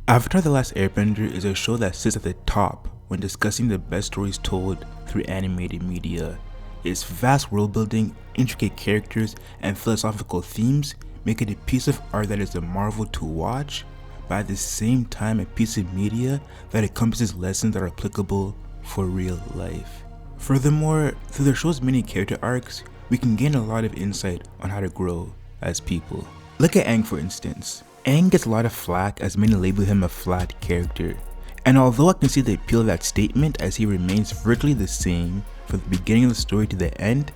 Avatar the Last Airbender is a show that sits at the top when discussing the best stories told through animated media. Its vast world building, intricate characters, and philosophical themes make it a piece of art that is a marvel to watch, but at the same time a piece of media that encompasses lessons that are applicable for real life. Furthermore, through the show's many character arcs, we can gain a lot of insight on how to grow as people. Look at Aang for instance. Aang gets a lot of flack as many label him a flat character, and although I can see the appeal of that statement as he remains virtually the same from the beginning of the story to the end,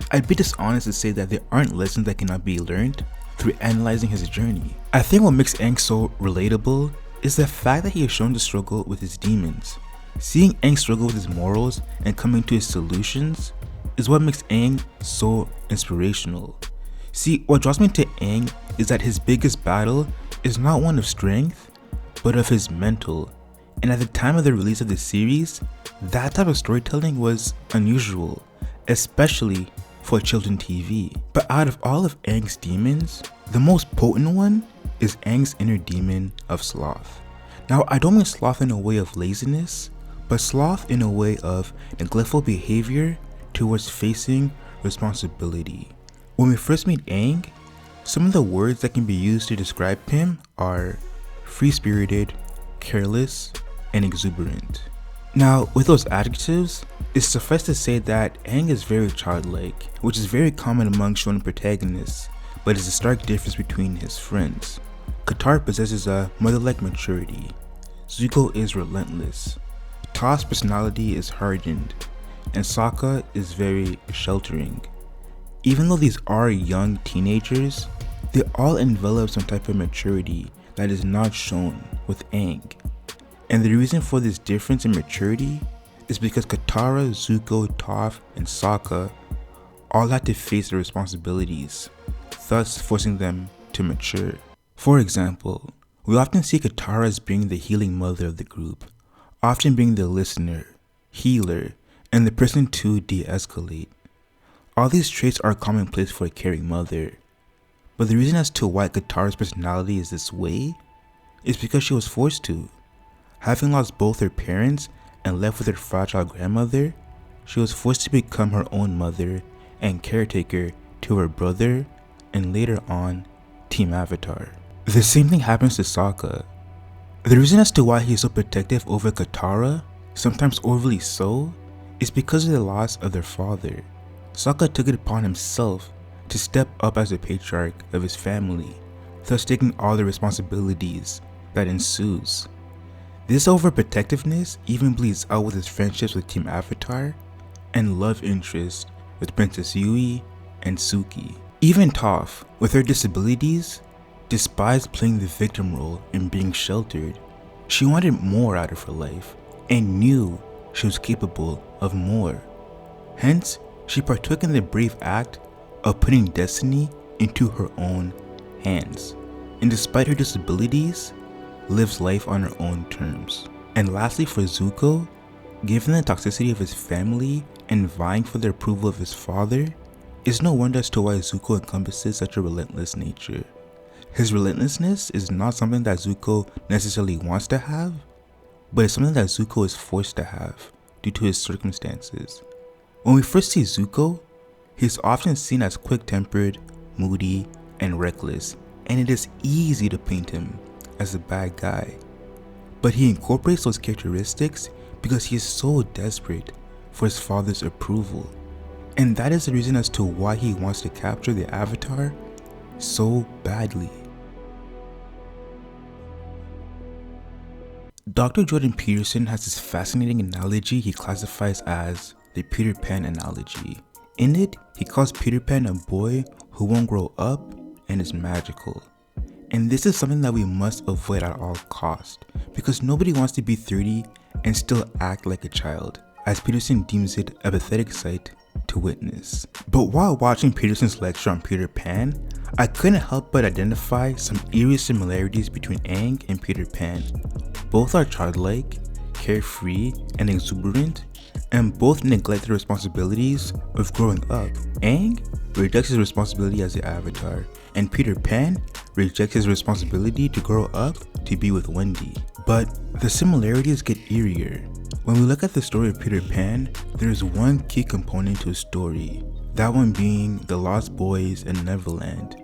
I'd be dishonest to say that there aren't lessons that cannot be learned through analyzing his journey. I think what makes Aang so relatable is the fact that he is shown to struggle with his demons. Seeing Aang struggle with his morals and coming to his solutions is what makes Aang so inspirational. See, what draws me to Aang is that his biggest battle is not one of strength, but of his mental. And at the time of the release of the series, that type of storytelling was unusual, especially for children's TV. But out of all of Aang's demons, the most potent one is Aang's inner demon of sloth. Now, I don't mean sloth in a way of laziness, but sloth in a way of neglectful behavior towards facing responsibility. When we first meet Aang, some of the words that can be used to describe him are free-spirited, careless, and exuberant. Now, with those adjectives, it's suffice to say that Aang is very childlike, which is very common among shonen protagonists, but is a stark difference between his friends. Katara possesses a mother-like maturity. Zuko is relentless. Toph's personality is hardened, and Sokka is very sheltering. Even though these are young teenagers, they all envelop some type of maturity that is not shown with Aang. And the reason for this difference in maturity is because Katara, Zuko, Toph, and Sokka all had to face their responsibilities, thus forcing them to mature. For example, we often see Katara as being the healing mother of the group, often being the listener, healer, and the person to de-escalate. All these traits are commonplace for a caring mother, but the reason as to why Katara's personality is this way is because she was forced to. Having lost both her parents and left with her fragile grandmother, she was forced to become her own mother and caretaker to her brother and later on, Team Avatar. The same thing happens to Sokka. The reason as to why he is so protective over Katara, sometimes overly so, is because of the loss of their father. Sokka took it upon himself to step up as the patriarch of his family, thus taking all the responsibilities that ensues. This overprotectiveness even bleeds out with his friendships with Team Avatar and love interest with Princess Yui and Suki. Even Toph, with her disabilities, despised playing the victim role and being sheltered. She wanted more out of her life and knew she was capable of more. Hence, she partook in the brave act of putting destiny into her own hands, and despite her disabilities, lives life on her own terms. And lastly, for Zuko, given the toxicity of his family and vying for the approval of his father, it's no wonder as to why Zuko encompasses such a relentless nature. His relentlessness is not something that Zuko necessarily wants to have, but it's something that Zuko is forced to have due to his circumstances. When we first see Zuko, he's often seen as quick-tempered, moody, and reckless, and it is easy to paint him as a bad guy. But he incorporates those characteristics because he is so desperate for his father's approval. And that is the reason as to why he wants to capture the Avatar so badly. Dr. Jordan Peterson has this fascinating analogy he classifies as the Peter Pan analogy. In it, he calls Peter Pan a boy who won't grow up and is magical. And this is something that we must avoid at all costs, because nobody wants to be 30 and still act like a child, as Peterson deems it a pathetic sight to witness. But while watching Peterson's lecture on Peter Pan, I couldn't help but identify some eerie similarities between Aang and Peter Pan. Both are childlike, carefree, and exuberant, and both neglect the responsibilities of growing up. Aang rejects his responsibility as the Avatar, and Peter Pan rejects his responsibility to grow up to be with Wendy. But the similarities get eerier. When we look at the story of Peter Pan, there is one key component to his story, that one being the Lost Boys in Neverland.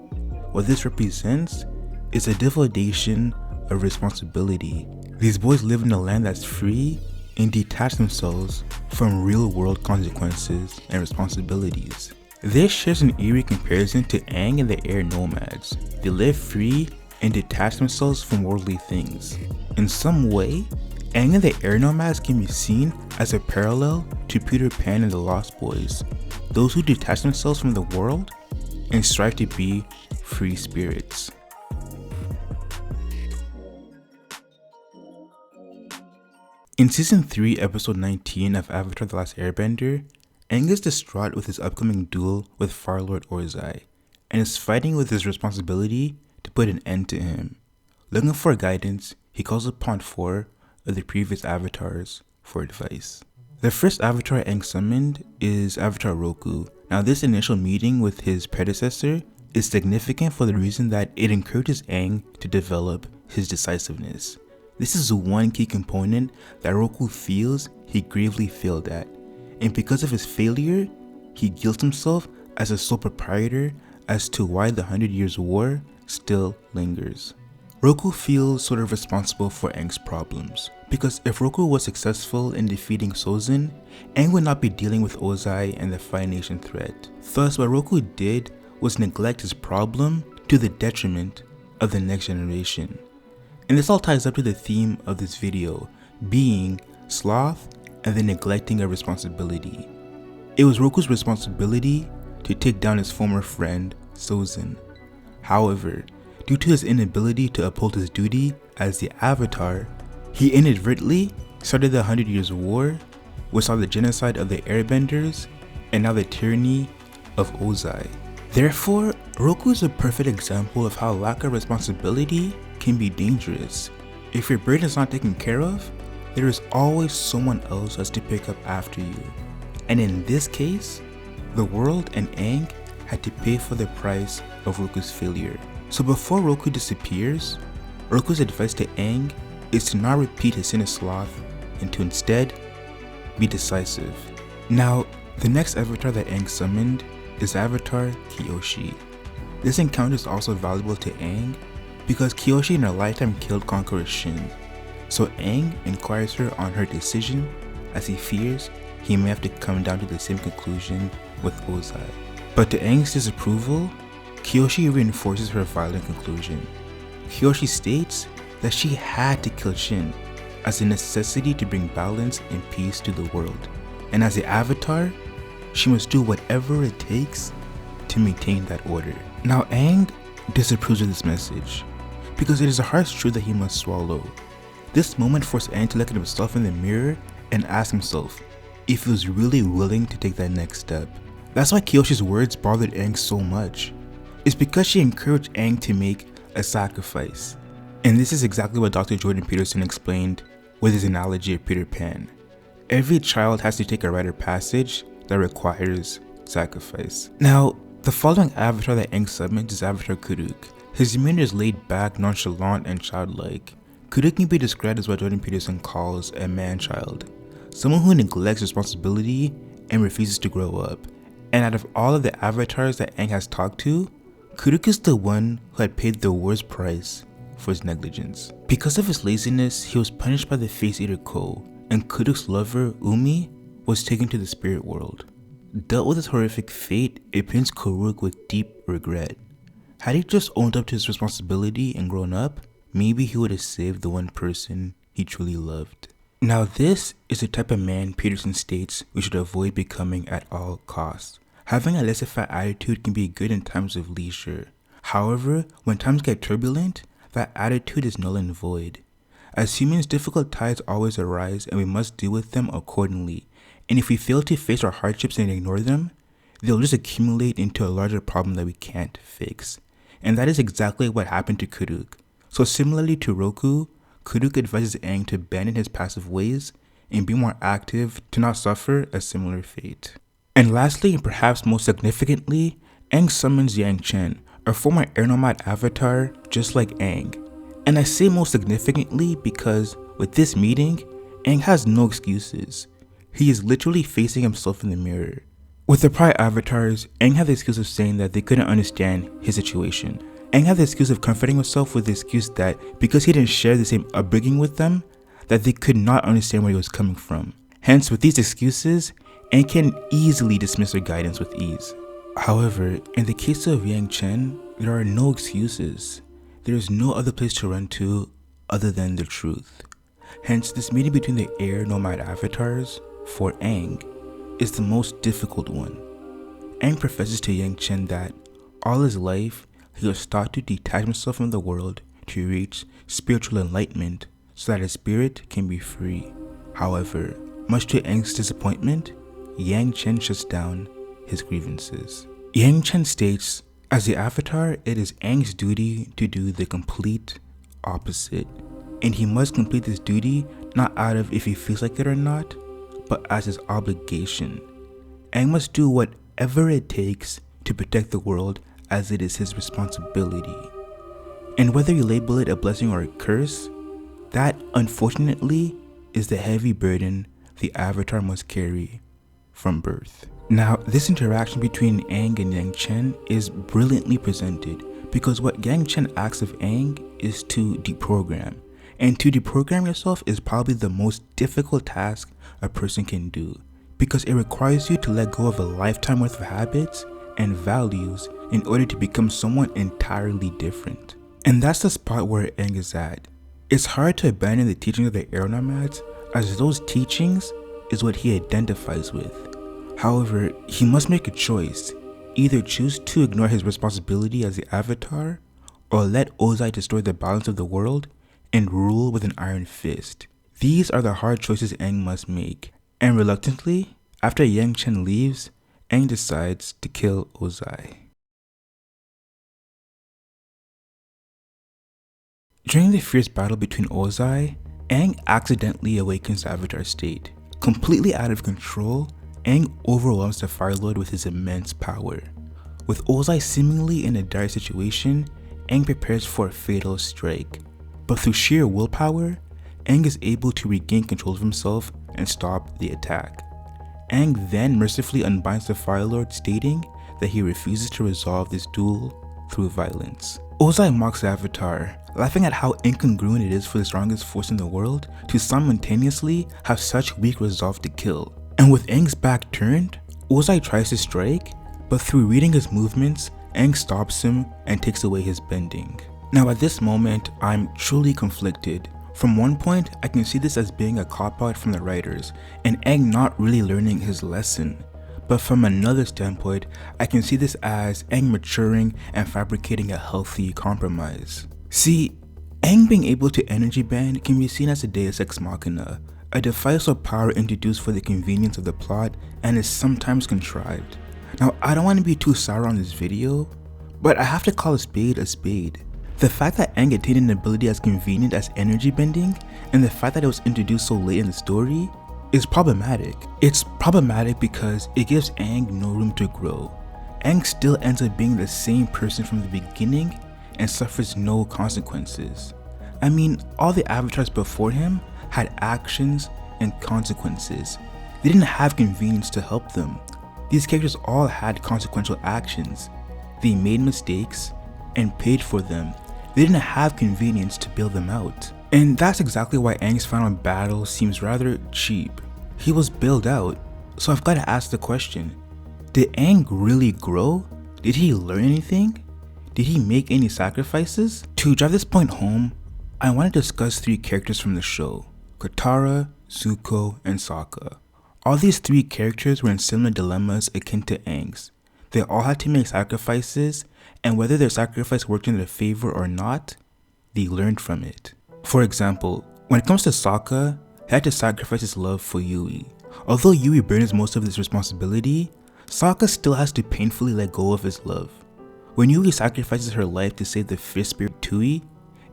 What this represents is a deflation of responsibility. These boys live in a land that's free and detach themselves from real-world consequences and responsibilities. This shares an eerie comparison to Aang and the Air Nomads. They live free and detach themselves from worldly things. In some way, Aang and the Air Nomads can be seen as a parallel to Peter Pan and the Lost Boys, those who detach themselves from the world and strive to be free spirits. In Season 3, Episode 19 of Avatar the Last Airbender, Aang is distraught with his upcoming duel with Fire Lord Ozai, and is fighting with his responsibility to put an end to him. Looking for guidance, he calls upon 4 of the previous avatars for advice. The first avatar Aang summoned is Avatar Roku. Now this initial meeting with his predecessor is significant for the reason that it encourages Aang to develop his decisiveness. This is one key component that Roku feels he gravely failed at, and because of his failure, he guilts himself as a sole proprietor as to why the 100 Years' War still lingers. Roku feels sort of responsible for Aang's problems, because if Roku was successful in defeating Sozin, Aang would not be dealing with Ozai and the Fire Nation threat. Thus, what Roku did was neglect his problem to the detriment of the next generation. And this all ties up to the theme of this video, being sloth and the neglecting of responsibility. It was Roku's responsibility to take down his former friend, Sozin. However, due to his inability to uphold his duty as the Avatar, he inadvertently started the 100 Years' War, which saw the genocide of the Airbenders and now the tyranny of Ozai. Therefore, Roku is a perfect example of how lack of responsibility can be dangerous. If your burden is not taken care of, there is always someone else has to pick up after you. And in this case, the world and Aang had to pay for the price of Roku's failure. So before Roku disappears, Roku's advice to Aang is to not repeat his sin of sloth and to instead be decisive. Now, the next avatar that Aang summoned is Avatar Kyoshi. This encounter is also valuable to Aang because Kyoshi in her lifetime killed Conqueror Shin. So Aang inquires her on her decision as he fears he may have to come down to the same conclusion with Ozai. But to Aang's disapproval, Kyoshi reinforces her violent conclusion. Kyoshi states that she had to kill Shin as a necessity to bring balance and peace to the world, and as the Avatar, she must do whatever it takes to maintain that order. Now Aang disapproves of this message because it is a harsh truth that he must swallow. This moment forced Aang to look at himself in the mirror and ask himself if he was really willing to take that next step. That's why Kyoshi's words bothered Aang so much. It's because she encouraged Aang to make a sacrifice. And this is exactly what Dr. Jordan Peterson explained with his analogy of Peter Pan. Every child has to take a rite of passage that requires sacrifice. Now, the following avatar that Aang summons is Avatar Kuruk. His demeanor is laid back, nonchalant, and childlike. Kuruk can be described as what Jordan Peterson calls a man-child, someone who neglects responsibility and refuses to grow up. And out of all of the avatars that Aang has talked to, Kuruk is the one who had paid the worst price for his negligence. Because of his laziness, he was punished by the Face Eater Ko, and Kuruk's lover, Umi, was taken to the spirit world. Dealt with his horrific fate, it pains Kuruk with deep regret. Had he just owned up to his responsibility and grown up, maybe he would have saved the one person he truly loved. Now this is the type of man Peterson states we should avoid becoming at all costs. Having a laissez-faire attitude can be good in times of leisure. However, when times get turbulent, that attitude is null and void. As humans, difficult tides always arise and we must deal with them accordingly. And if we fail to face our hardships and ignore them, they'll just accumulate into a larger problem that we can't fix. And that is exactly what happened to Kuruk. So similarly to Roku, Kuruk advises Aang to abandon his passive ways and be more active to not suffer a similar fate. And lastly, and perhaps most significantly, Aang summons Yang Chen, a former air nomad avatar just like Aang. And I say most significantly because with this meeting, Aang has no excuses. He is literally facing himself in the mirror. With the prior avatars, Aang had the excuse of saying that they couldn't understand his situation. Aang had the excuse of comforting himself with the excuse that because he didn't share the same upbringing with them, that they could not understand where he was coming from. Hence, with these excuses, Aang can easily dismiss their guidance with ease. However, in the case of Yang Chen, there are no excuses. There is no other place to run to other than the truth. Hence, this meeting between the air nomad avatars, for Aang, is the most difficult one. Aang professes to Yang Chen that all his life he was taught to detach himself from the world to reach spiritual enlightenment so that his spirit can be free. However, much to Aang's disappointment, Yang Chen shuts down his grievances. Yang Chen states, as the Avatar, it is Aang's duty to do the complete opposite, and he must complete this duty not out of if he feels like it or not, but as his obligation. Aang must do whatever it takes to protect the world as it is his responsibility. And whether you label it a blessing or a curse, that unfortunately is the heavy burden the Avatar must carry from birth. Now, this interaction between Aang and Yang Chen is brilliantly presented because what Yang Chen asks of Aang is to deprogram. And to deprogram yourself is probably the most difficult task a person can do because it requires you to let go of a lifetime worth of habits and values in order to become someone entirely different. And that's the spot where Aang is at. It's hard to abandon the teachings of the Air Nomads as those teachings is what he identifies with. However, he must make a choice, either choose to ignore his responsibility as the Avatar or let Ozai destroy the balance of the world and rule with an iron fist. These are the hard choices Aang must make, and reluctantly, after Yang Chen leaves, Aang decides to kill Ozai. During the fierce battle between Ozai, Aang accidentally awakens the Avatar state. Completely out of control, Aang overwhelms the Fire Lord with his immense power. With Ozai seemingly in a dire situation, Aang prepares for a fatal strike. But through sheer willpower, Aang is able to regain control of himself and stop the attack. Aang then mercifully unbinds the Fire Lord, stating that he refuses to resolve this duel through violence. Ozai mocks the Avatar, laughing at how incongruent it is for the strongest force in the world to simultaneously have such weak resolve to kill. And with Aang's back turned, Ozai tries to strike, but through reading his movements, Aang stops him and takes away his bending. Now at this moment, I'm truly conflicted. From one point, I can see this as being a cop-out from the writers, and Aang not really learning his lesson. But from another standpoint, I can see this as Aang maturing and fabricating a healthy compromise. See, Aang being able to energy band can be seen as a deus ex machina, a device of power introduced for the convenience of the plot and is sometimes contrived. Now, I don't want to be too sour on this video, but I have to call a spade a spade. The fact that Aang attained an ability as convenient as energy bending, and the fact that it was introduced so late in the story, is problematic. It's problematic because it gives Aang no room to grow. Aang still ends up being the same person from the beginning and suffers no consequences. I mean, all the avatars before him had actions and consequences. They didn't have convenience to help them. These characters all had consequential actions. They made mistakes and paid for them. They didn't have convenience to bail them out. And that's exactly why Aang's final battle seems rather cheap. He was bailed out, so I've got to ask the question, did Aang really grow? Did he learn anything? Did he make any sacrifices? To drive this point home, I want to discuss three characters from the show, Katara, Zuko, and Sokka. All these three characters were in similar dilemmas akin to Aang's. They all had to make sacrifices, and whether their sacrifice worked in their favor or not, they learned from it. For example, when it comes to Sokka, he had to sacrifice his love for Yui. Although Yui bears most of this responsibility, Sokka still has to painfully let go of his love. When Yui sacrifices her life to save the fish spirit Tui,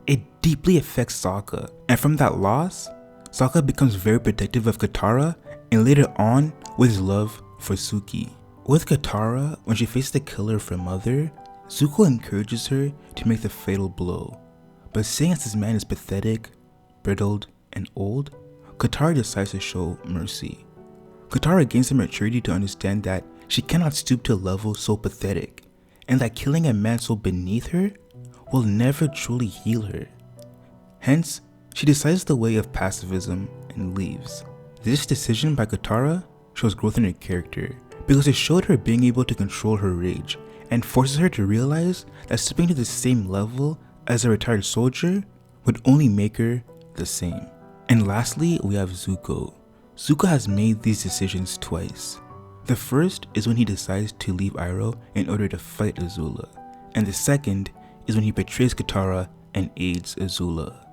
it deeply affects Sokka, and from that loss, Sokka becomes very protective of Katara and later on with his love for Suki. With Katara, when she faces the killer of her mother, Zuko encourages her to make the fatal blow. But seeing as this man is pathetic, brittled, and old, Katara decides to show mercy. Katara gains the maturity to understand that she cannot stoop to a level so pathetic, and that killing a man so beneath her will never truly heal her. Hence, she decides the way of pacifism and leaves. This decision by Katara shows growth in her character because it showed her being able to control her rage and forces her to realize that stepping to the same level as a retired soldier would only make her the same. And lastly, we have Zuko. Zuko has made these decisions twice. The first is when he decides to leave Iroh in order to fight Azula, and the second is when he betrays Katara and aids Azula.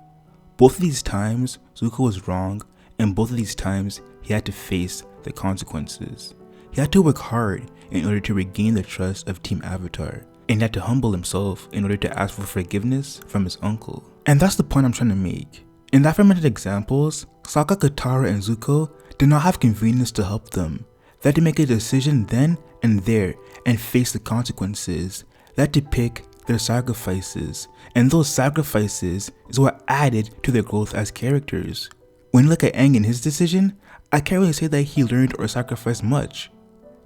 Both of these times, Zuko was wrong, and both of these times, he had to face the consequences. He had to work hard in order to regain the trust of Team Avatar, and had to humble himself in order to ask for forgiveness from his uncle. And that's the point I'm trying to make. In the aforementioned examples, Sokka, Katara, and Zuko did not have convenience to help them. They had to make a decision then and there and face the consequences. They had to pick their sacrifices, and those sacrifices is what added to their growth as characters. When you look at Aang and his decision, I can't really say that he learned or sacrificed much.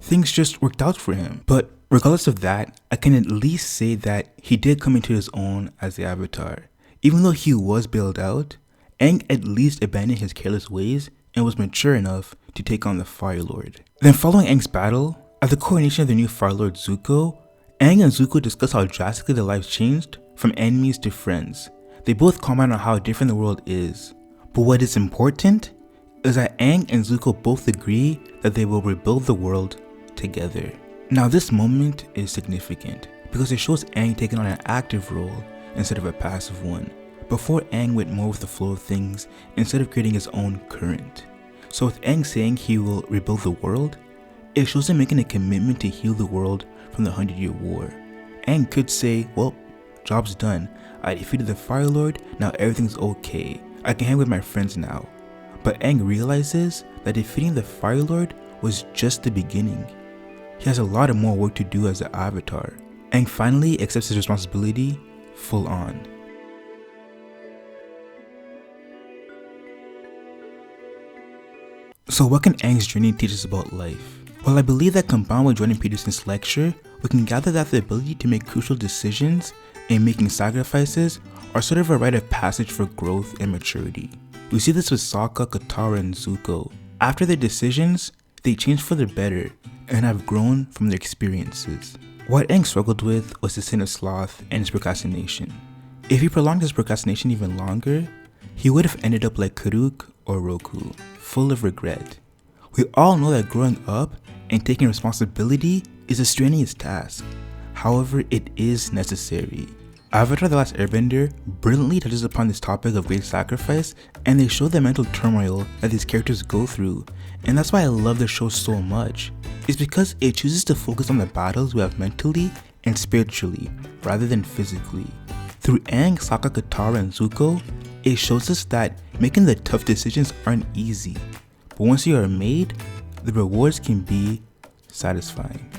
Things just worked out for him. But regardless of that, I can at least say that he did come into his own as the Avatar. Even though he was bailed out, Aang at least abandoned his careless ways and was mature enough to take on the Fire Lord. Then following Aang's battle, at the coronation of the new Fire Lord Zuko, Aang and Zuko discuss how drastically their lives changed from enemies to friends. They both comment on how different the world is. But what is important is that Aang and Zuko both agree that they will rebuild the world together. Now this moment is significant because it shows Aang taking on an active role instead of a passive one. Before, Aang went more with the flow of things instead of creating his own current. So with Aang saying he will rebuild the world, it shows him making a commitment to heal the world from the 100-Year War. Aang could say, well, job's done. I defeated the Fire Lord, now everything's okay. I can hang with my friends now. But Aang realizes that defeating the Fire Lord was just the beginning. He has a lot of more work to do as the Avatar. Aang finally accepts his responsibility full on. So what can Aang's journey teach us about life? Well, I believe that combined with Jordan Peterson's lecture, we can gather that the ability to make crucial decisions and making sacrifices are sort of a rite of passage for growth and maturity. We see this with Sokka, Katara, and Zuko. After their decisions, they changed for the better and have grown from their experiences. What Aang struggled with was the sin of sloth and his procrastination. If he prolonged his procrastination even longer, he would have ended up like Karuk or Roku, full of regret. We all know that growing up and taking responsibility is a strenuous task. However, it is necessary. Avatar the Last Airbender brilliantly touches upon this topic of great sacrifice, and they show the mental turmoil that these characters go through. And that's why I love the show so much. It's because it chooses to focus on the battles we have mentally and spiritually, rather than physically. Through Aang, Sokka, Katara, and Zuko, it shows us that making the tough decisions aren't easy. But once you are made, the rewards can be satisfying.